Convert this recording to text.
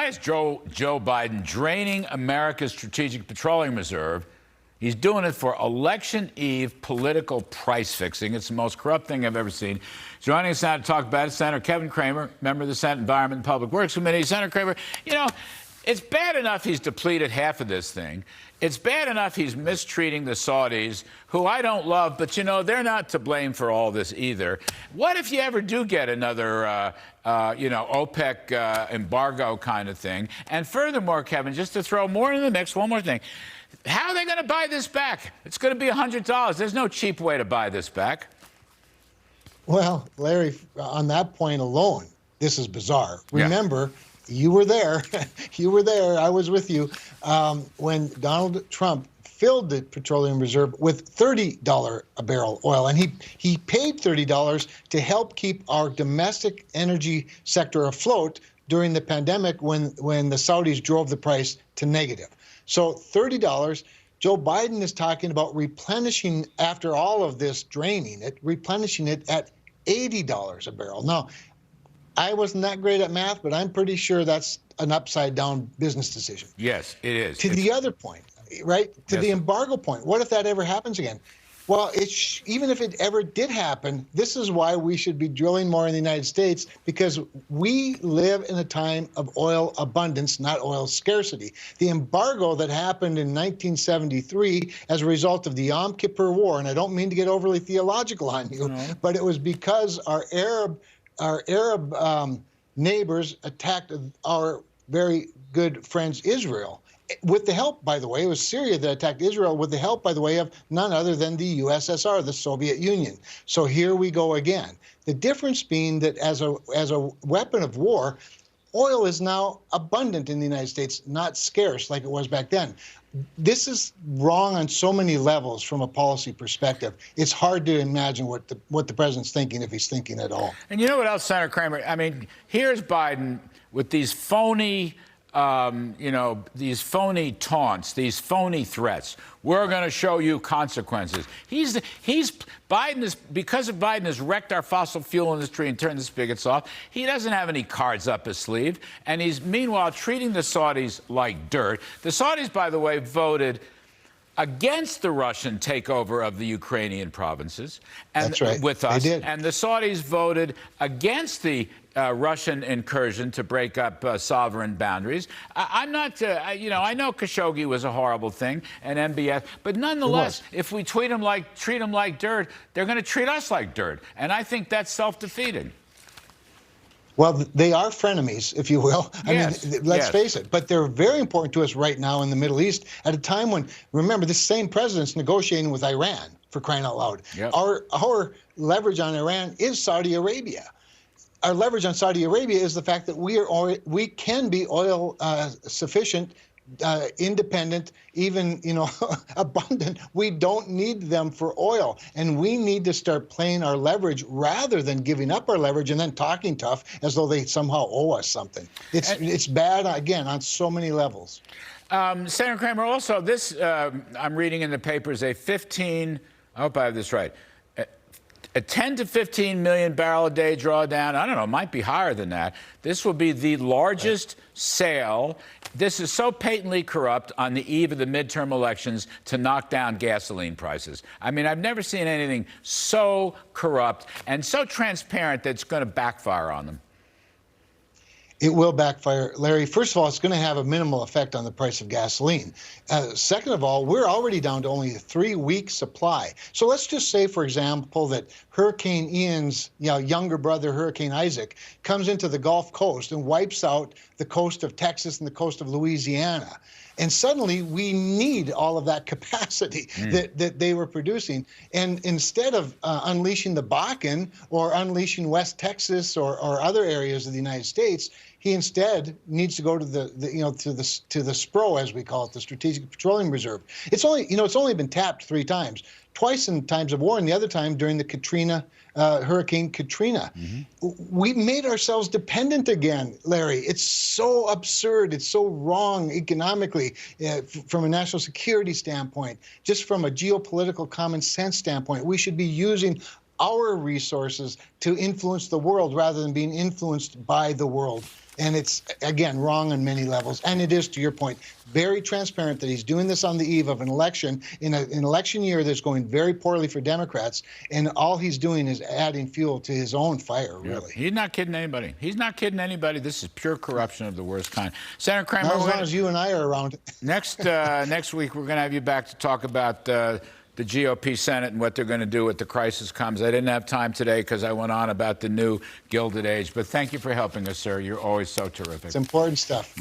why is Joe Biden draining America's strategic petroleum reserve? He's doing it for election eve political price fixing. It's the most corrupt thing I've ever seen. Joining us now to talk about it, Senator Kevin Cramer, member of the Senate Environment and Public Works Committee. Senator Cramer, you know, it's bad enough he's depleted half of this thing. It's bad enough he's mistreating the Saudis, who I don't love, but, you know, they're not to blame for all this either. What if you ever do get another, OPEC embargo kind of thing? And furthermore, Kevin, just to throw more in the mix, one more thing. How are they going to buy this back? It's going to be $100. There's no cheap way to buy this back. Well, Larry, on that point alone, this is bizarre. Remember, you were there. You were there. I was with you when Donald Trump filled the petroleum reserve with $30 a barrel oil. And he paid $30 to help keep our domestic energy sector afloat during the pandemic when the Saudis drove the price to negative. So $30, Joe Biden is talking about replenishing, after all of this draining it, replenishing it at $80 a barrel. Now, I wasn't that great at math, but I'm pretty sure that's an upside-down business decision. Yes, it is. To the other point, right? To the embargo point, what if that ever happens again? Well, even if it ever did happen, this is why we should be drilling more in the United States, because we live in a time of oil abundance, not oil scarcity. The embargo that happened in 1973 as a result of the Yom Kippur War, and I don't mean to get overly theological on you, but it was because our Arab neighbors attacked our very good friends Israel. With the help, by the way, it was Syria that attacked Israel with the help, by the way, of none other than the USSR, the Soviet Union. So here we go again. The difference being that as a weapon of war, oil is now abundant in the United States, not scarce like it was back then. This is wrong on so many levels from a policy perspective. It's hard to imagine what the president's thinking, if he's thinking at all. And you know what else, Senator Cramer? I mean, here's Biden with these phony these phony taunts, these phony threats. We're going to show you consequences. Because Biden has wrecked our fossil fuel industry and turned the spigots off, he doesn't have any cards up his sleeve. And he's meanwhile treating the Saudis like dirt. The Saudis, by the way, voted against the Russian takeover of the Ukrainian provinces. And that's right. With us. They did. And the Saudis voted against the Russian incursion to break up sovereign boundaries. I know Khashoggi was a horrible thing, and MBS, but nonetheless, if we treat them like dirt, they're going to treat us like dirt. And I think that's self-defeating. Well, they are frenemies, if you will. I mean, let's face it. But they're very important to us right now in the Middle East at a time when, remember, this same president's negotiating with Iran, for crying out loud. Yep. Our leverage on Iran is Saudi Arabia. Our leverage on Saudi Arabia is the fact that we can be oil sufficient, independent, even abundant. We don't need them for oil, and we need to start playing our leverage rather than giving up our leverage and then talking tough as though they somehow owe us something. It's bad again on so many levels. Senator Cramer, also this I'm reading in the papers I hope I have this right. A 10 to 15 million barrel a day drawdown. I don't know, it might be higher than that. This will be the largest sale. This is so patently corrupt on the eve of the midterm elections to knock down gasoline prices. I mean, I've never seen anything so corrupt and so transparent that it's going to backfire on them. It will backfire, Larry. First of all, it's going to have a minimal effect on the price of gasoline. Second of all, we're already down to only a 3-week supply. So let's just say, for example, that Hurricane Ian's younger brother, Hurricane Isaac, comes into the Gulf Coast and wipes out the coast of Texas and the coast of Louisiana. And suddenly we need all of that capacity that they were producing. And instead of unleashing the Bakken or unleashing West Texas or other areas of the United States, he instead needs to go to the SPRO, as we call it, the Strategic Petroleum Reserve. It's only been tapped 3 times, twice in times of war, and the other time during the Hurricane Katrina. We made ourselves dependent again, Larry. It's so absurd. It's so wrong economically, from a national security standpoint, just from a geopolitical common sense standpoint. We should be using our resources to influence the world rather than being influenced by the world. And it's, again, wrong on many levels. And it is, to your point, very transparent that he's doing this on the eve of an election, in an election year that's going very poorly for Democrats. And all he's doing is adding fuel to his own fire, really. He's not kidding anybody. He's not kidding anybody. This is pure corruption of the worst kind. Senator Cramer, Not as long as you and I are around. next week, we're going to have you back to talk about the GOP Senate and what they're going to do when the crisis comes. I didn't have time today because I went on about the new Gilded Age. But thank you for helping us, sir. You're always so terrific. It's important stuff.